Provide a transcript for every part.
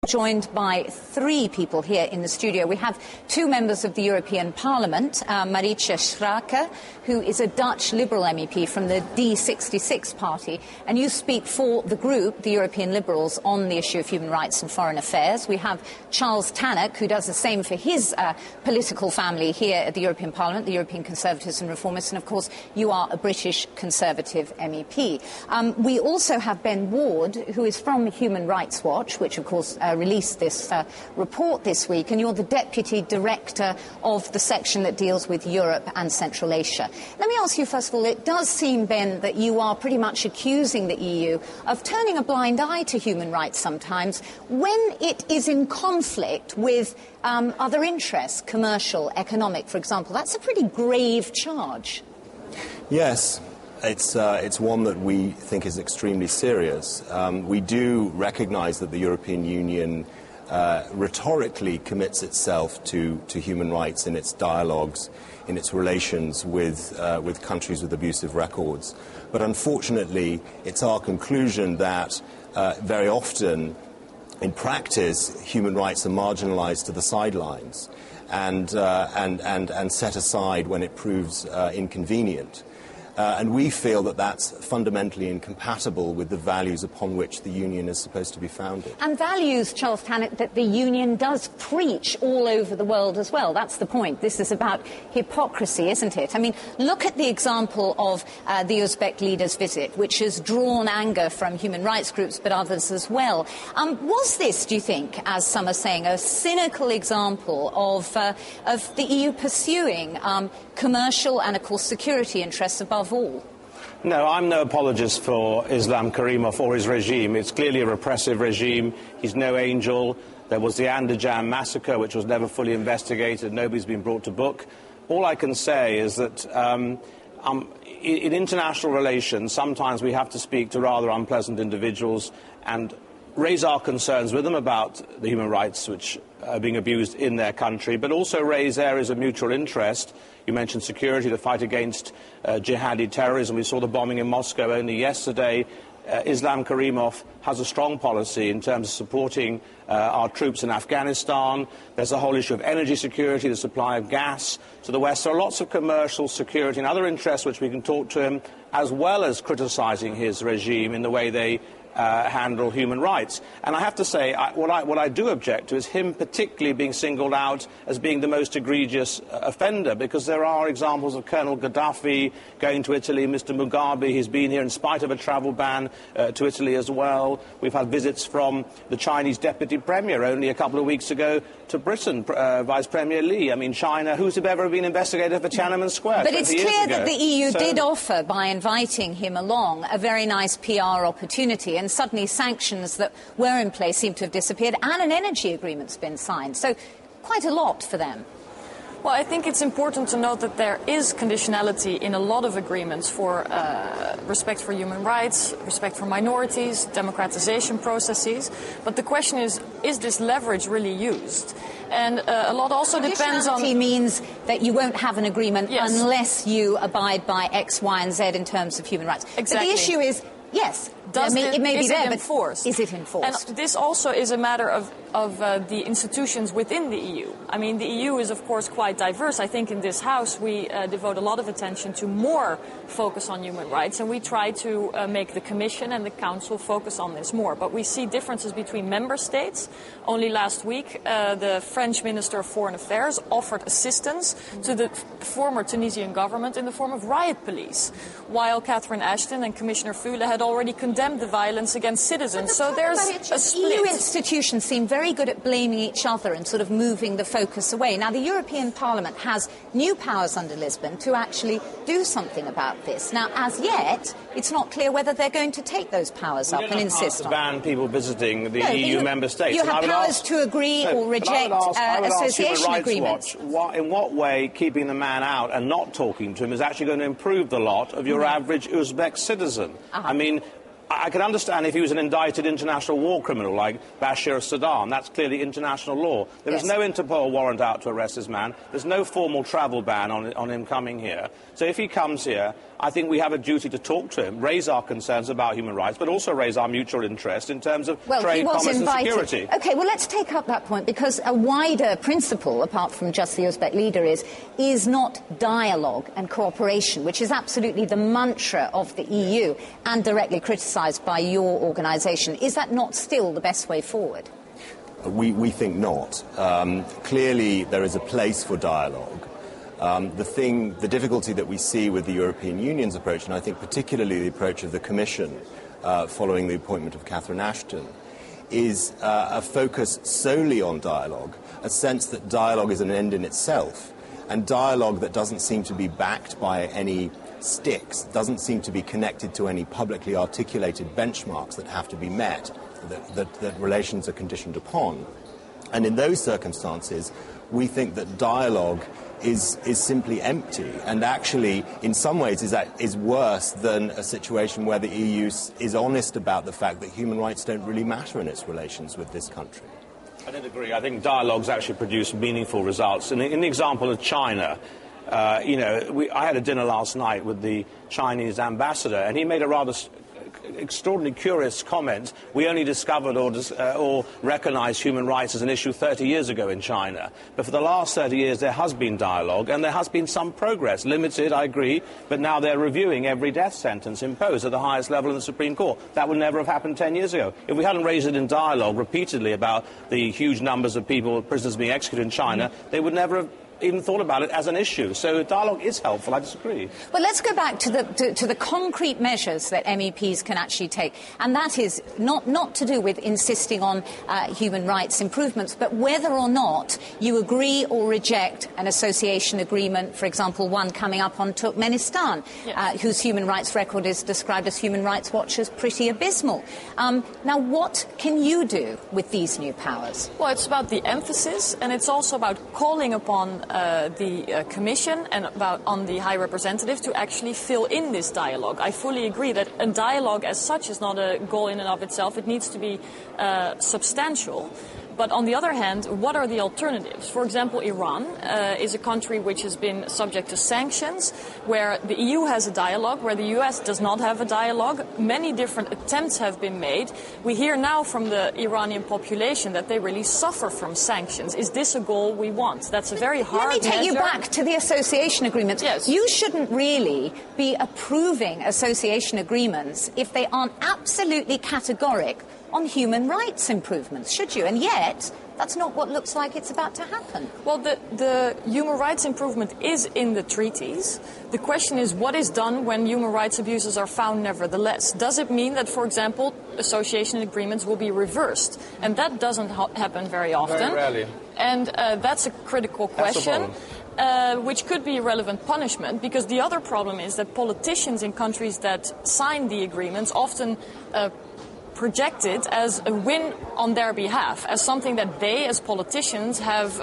Joined by three people here in the studio. We have two members of the European Parliament, Marietje Schaake, who is a Dutch Liberal MEP from the D66 party, and you speak for the group, the European Liberals, on the issue of human rights and foreign affairs. We have Charles Tannock, who does the same for his political family here at the European Parliament, the European Conservatives and Reformists, and of course you are a British Conservative MEP. We also have Ben Ward, who is from Human Rights Watch, which of course released this report this week, and you're the Deputy Director of the section that deals with Europe and Central Asia. Let me ask you, first of all, it does seem, Ben, that you are pretty much accusing the EU of turning a blind eye to human rights sometimes when it is in conflict with other interests, commercial, economic, for example. That's a pretty grave charge. Yes. It's one that we think is extremely serious. We do recognise that the European Union rhetorically commits itself to human rights in its dialogues, in its relations with countries with abusive records. But unfortunately, it's our conclusion that very often, in practice, human rights are marginalised to the sidelines and set aside when it proves inconvenient. And we feel that that's fundamentally incompatible with the values upon which the Union is supposed to be founded. And values, Charles Tannock, that the Union does preach all over the world as well. That's the point. This is about hypocrisy, isn't it? I mean, look at the example of the Uzbek leader's visit, which has drawn anger from human rights groups, but others as well. Was this, do you think, as some are saying, a cynical example of the EU pursuing commercial and, of course, security interests above all? No, I'm no apologist for Islam Karimov or his regime. It's clearly a repressive regime. He's no angel. There was the Andijan massacre, which was never fully investigated. Nobody's been brought to book. All I can say is that in international relations, sometimes we have to speak to rather unpleasant individuals and raise our concerns with them about the human rights which are being abused in their country, but also raise areas of mutual interest. You mentioned security, the fight against jihadi terrorism. We saw the bombing in Moscow only yesterday. Islam Karimov has a strong policy in terms of supporting our troops in Afghanistan. There's the whole issue of energy security, the supply of gas to the West. There are lots of commercial, security and other interests which we can talk to him, as well as criticising his regime in the way they handle human rights. And I have to say, what I do object to is him particularly being singled out as being the most egregious offender, because there are examples of Colonel Gaddafi going to Italy, Mr. Mugabe, he's been here in spite of a travel ban to Italy as well. We've had visits from the Chinese Deputy Premier only a couple of weeks ago to Britain, Vice Premier Li. I mean, China, who's ever been investigated for Tiananmen Square? But it's clear that the EU did offer, by inviting him along, a very nice PR opportunity, and suddenly sanctions that were in place seem to have disappeared, and an energy agreement's been signed. So quite a lot for them. Well, I think it's important to note that there is conditionality in a lot of agreements for respect for human rights, respect for minorities, democratization processes. But the question is this leverage really used? And a lot also depends on... Conditionality means that you won't have an agreement unless you abide by X, Y and Z in terms of human rights. Exactly. But the issue is, yes, it may be there, but is it enforced? And this also is a matter of the institutions within the EU. I mean, the EU is, of course, quite diverse. I think in this House we devote a lot of attention to more focus on human rights, and we try to make the Commission and the Council focus on this more. But we see differences between member states. Only last week, the French Minister of Foreign Affairs offered assistance to the former Tunisian government in the form of riot police, while Catherine Ashton and Commissioner Füle had already condemned the violence against citizens. So there's a split. EU institutions seem very good at blaming each other and sort of moving the focus away. Now, the European Parliament has new powers under Lisbon to actually do something about this. Now, as yet, it's not clear whether they're going to take those powers up and insist on it. Ban people visiting the EU member states. You have powers to agree or reject association agreements. In what way keeping the man out and not talking to him is actually going to improve the lot of your average Uzbek citizen? I mean, I can understand if he was an indicted international war criminal like Bashir Saddam. That's clearly international law. There is no Interpol warrant out to arrest this man. There's no formal travel ban on him coming here. So if he comes here, I think we have a duty to talk to him, raise our concerns about human rights, but also raise our mutual interest in terms of trade, commerce and security. OK, well, let's take up that point, because a wider principle, apart from just the Uzbek leader, is not dialogue and cooperation, which is absolutely the mantra of the EU and directly criticised by your organisation. Is that not still the best way forward? We think not. Clearly, there is a place for dialogue. The difficulty that we see with the European Union's approach, and I think particularly the approach of the Commission following the appointment of Catherine Ashton, is a focus solely on dialogue, a sense that dialogue is an end in itself, and dialogue that doesn't seem to be backed by any sticks, doesn't seem to be connected to any publicly articulated benchmarks that have to be met, that relations are conditioned upon. And in those circumstances, we think that dialogue is simply empty, and actually, in some ways, is worse than a situation where the EU is honest about the fact that human rights don't really matter in its relations with this country. I don't agree. I think dialogues actually produce meaningful results. And in the example of China, I had a dinner last night with the Chinese ambassador, and he made a rather extraordinarily curious comment. We only discovered or recognised human rights as an issue 30 years ago in China. But for the last 30 years, there has been dialogue, and there has been some progress. Limited, I agree, but now they're reviewing every death sentence imposed at the highest level in the Supreme Court. That would never have happened 10 years ago. If we hadn't raised it in dialogue repeatedly about the huge numbers of prisoners being executed in China, they would never have even thought about it as an issue. So dialogue is helpful. I disagree. Well, let's go back to the concrete measures that MEPs can actually take, and that is not to do with insisting on human rights improvements, but whether or not you agree or reject an association agreement, for example, one coming up on Turkmenistan, whose human rights record is described as Human Rights Watch as pretty abysmal. Now, what can you do with these new powers? Well, it's about the emphasis, and it's also about calling upon the Commission and on the High Representative to actually fill in this dialogue. I fully agree that a dialogue as such is not a goal in and of itself. It needs to be substantial. But on the other hand, what are the alternatives? For example, Iran is a country which has been subject to sanctions, where the EU has a dialogue, where the US does not have a dialogue. Many different attempts have been made. We hear now from the Iranian population that they really suffer from sanctions. Is this a goal we want? That's a very hard measure. Let me take you back to the association agreements. Yes. You shouldn't really be approving association agreements if they aren't absolutely categoric on human rights improvements, should you? And yet, that's not what looks like it's about to happen. Well, the human rights improvement is in the treaties. The question is what is done when human rights abuses are found nevertheless. Does it mean that, for example, association agreements will be reversed? And that doesn't happen very often. Very rarely. And that's a critical question. Which could be relevant punishment, because the other problem is that politicians in countries that sign the agreements often project it as a win on their behalf, as something that they, as politicians, have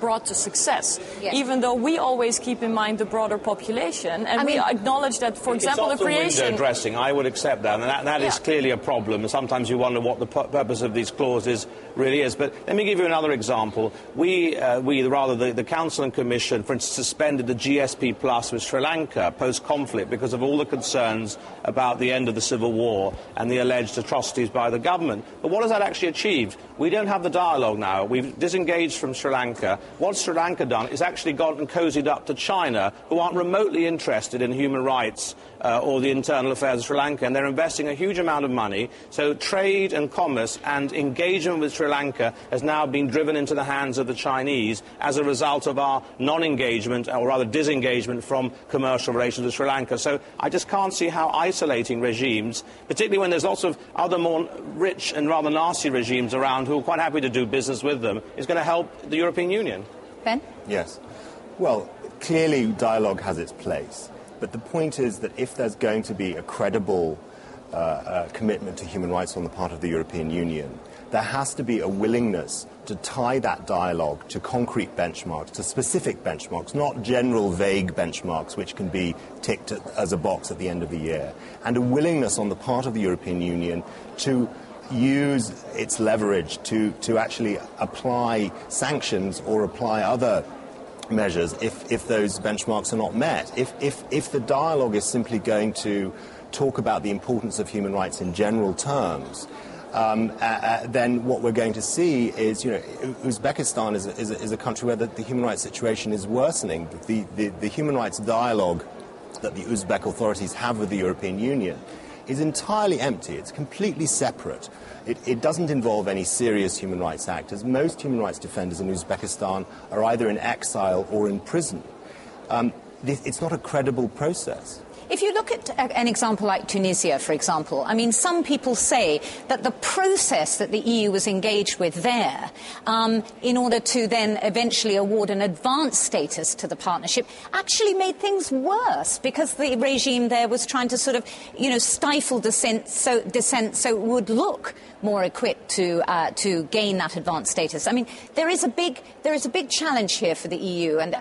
brought to success. Yes. Even though we always keep in mind the broader population, and we acknowledge that, for example, the creation. Window dressing, I would accept that, and that is clearly a problem. And sometimes you wonder what the purpose of these clauses really is. But let me give you another example. The Council and Commission, for instance, suspended the GSP Plus with Sri Lanka post-conflict because of all the concerns about the end of the civil war and the alleged atrocities by the government. But what has that actually achieved? We don't have the dialogue now. We've disengaged from Sri Lanka. What Sri Lanka done is actually gone and cozied up to China, who aren't remotely interested in human rights or the internal affairs of Sri Lanka, and they're investing a huge amount of money. So trade and commerce and engagement with Sri Lanka has now been driven into the hands of the Chinese as a result of our non-engagement, or rather disengagement from commercial relations with Sri Lanka. So I just can't see how isolating regimes, particularly when there's lots of other more rich and rather nasty regimes around who are quite happy to do business with them, is going to help the European Union. Ben? Yes. Well, clearly dialogue has its place. But the point is that if there's going to be a credible commitment to human rights on the part of the European Union, there has to be a willingness to tie that dialogue to concrete benchmarks, to specific benchmarks, not general vague benchmarks which can be ticked as a box at the end of the year, and a willingness on the part of the European Union to use its leverage to actually apply sanctions or apply other measures if those benchmarks are not met. If the dialogue is simply going to talk about the importance of human rights in general terms, then what we're going to see is, Uzbekistan is a country where the human rights situation is worsening. The human rights dialogue that the Uzbek authorities have with the European Union is entirely empty. It's completely separate. It doesn't involve any serious human rights actors. Most human rights defenders in Uzbekistan are either in exile or in prison. It's not a credible process. If you look at an example like Tunisia, for example, I mean, some people say that the process that the EU was engaged with there, in order to then eventually award an advanced status to the partnership, actually made things worse, because the regime there was trying to sort of, stifle dissent so it would look more equipped to gain that advanced status. I mean, there is a big challenge here for the EU, and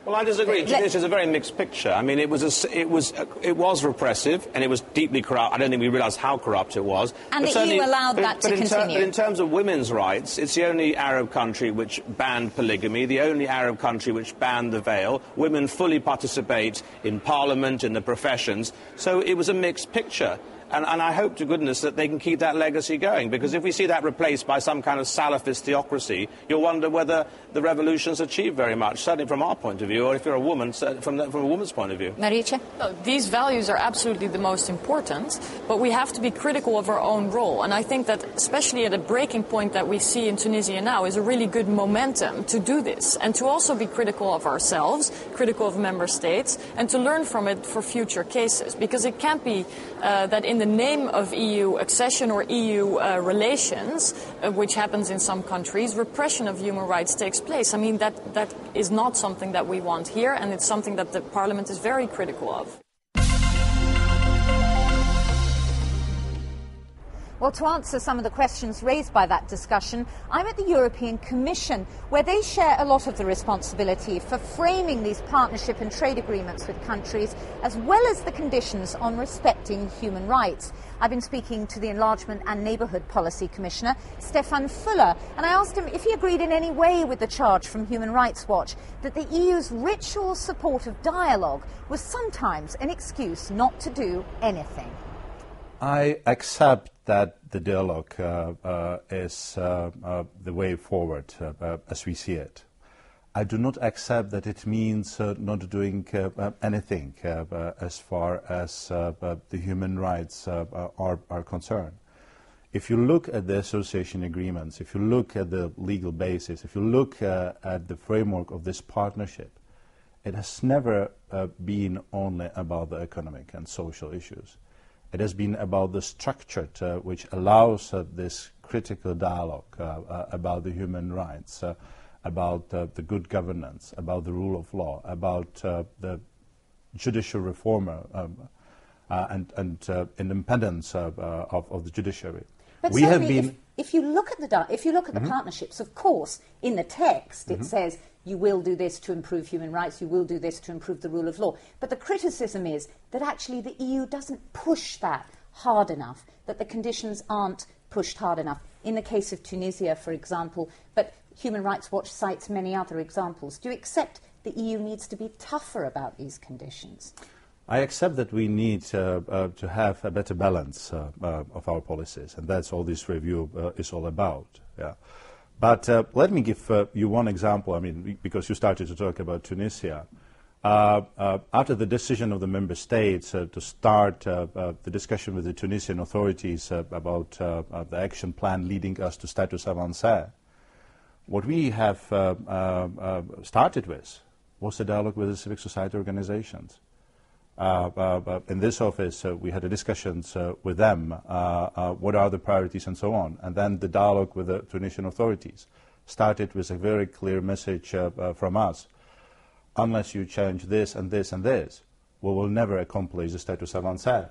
well, I disagree. Tunisia is a very mixed picture. I mean, it was repressive, and it was deeply corrupt. I don't think we realised how corrupt it was. And the EU allowed that to continue. But in terms of women's rights, it's the only Arab country which banned polygamy, the only Arab country which banned the veil. Women fully participate in parliament, in the professions. So it was a mixed picture. And I hope to goodness that they can keep that legacy going, because if we see that replaced by some kind of Salafist theocracy, you'll wonder whether the revolution's achieved very much, certainly from our point of view, or if you're a woman, from a woman's point of view. Marietje? These values are absolutely the most important, but we have to be critical of our own role. And I think that, especially at a breaking point that we see in Tunisia now, is a really good momentum to do this, and to also be critical of ourselves, critical of member states, and to learn from it for future cases, because it can't be that in the name of EU accession or EU relations, which happens in some countries, repression of human rights takes place. I mean, that is not something that we want here, and it's something that the Parliament is very critical of. Well, to answer some of the questions raised by that discussion, I'm at the European Commission, where they share a lot of the responsibility for framing these partnership and trade agreements with countries, as well as the conditions on respecting human rights. I've been speaking to the Enlargement and Neighbourhood Policy Commissioner, Stefan Fuller, and I asked him if he agreed in any way with the charge from Human Rights Watch that the EU's ritual support of dialogue was sometimes an excuse not to do anything. I accept that the dialogue is the way forward as we see it. I do not accept that it means not doing anything as far as the human rights are concerned. If you look at the association agreements, if you look at the legal basis, if you look at the framework of this partnership, it has never been only about the economic and social issues. It has been about the structure which allows this critical dialogue about the human rights, about the good governance, about the rule of law, about the judicial reform and independence of the judiciary. But we have been. If you look at the partnerships, of course, in the text it says you will do this to improve human rights, you will do this to improve the rule of law. But the criticism is that actually the EU doesn't push that hard enough, that the conditions aren't pushed hard enough. In the case of Tunisia, for example, but Human Rights Watch cites many other examples. Do you accept the EU needs to be tougher about these conditions? I accept that we need to have a better balance of our policies, and that's all this review is all about. Yeah. But let me give you one example, I mean, because you started to talk about Tunisia. After the decision of the member states to start the discussion with the Tunisian authorities about the action plan leading us to status avancé, what we have started with was a dialogue with the civic society organizations. In this office, we had discussions with them, what are the priorities and so on. And then the dialogue with the Tunisian authorities started with a very clear message from us. Unless you change this and this and this, we will never accomplish the status avancé.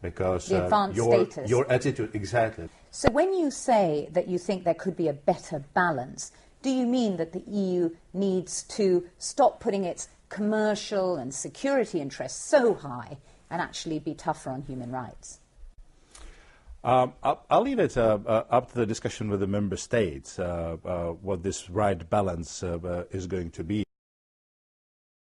because the advanced status. Your attitude, exactly. So when you say that you think there could be a better balance, do you mean that the EU needs to stop putting its commercial and security interests so high and actually be tougher on human rights? I'll leave it up to the discussion with the member states what this right balance is going to be.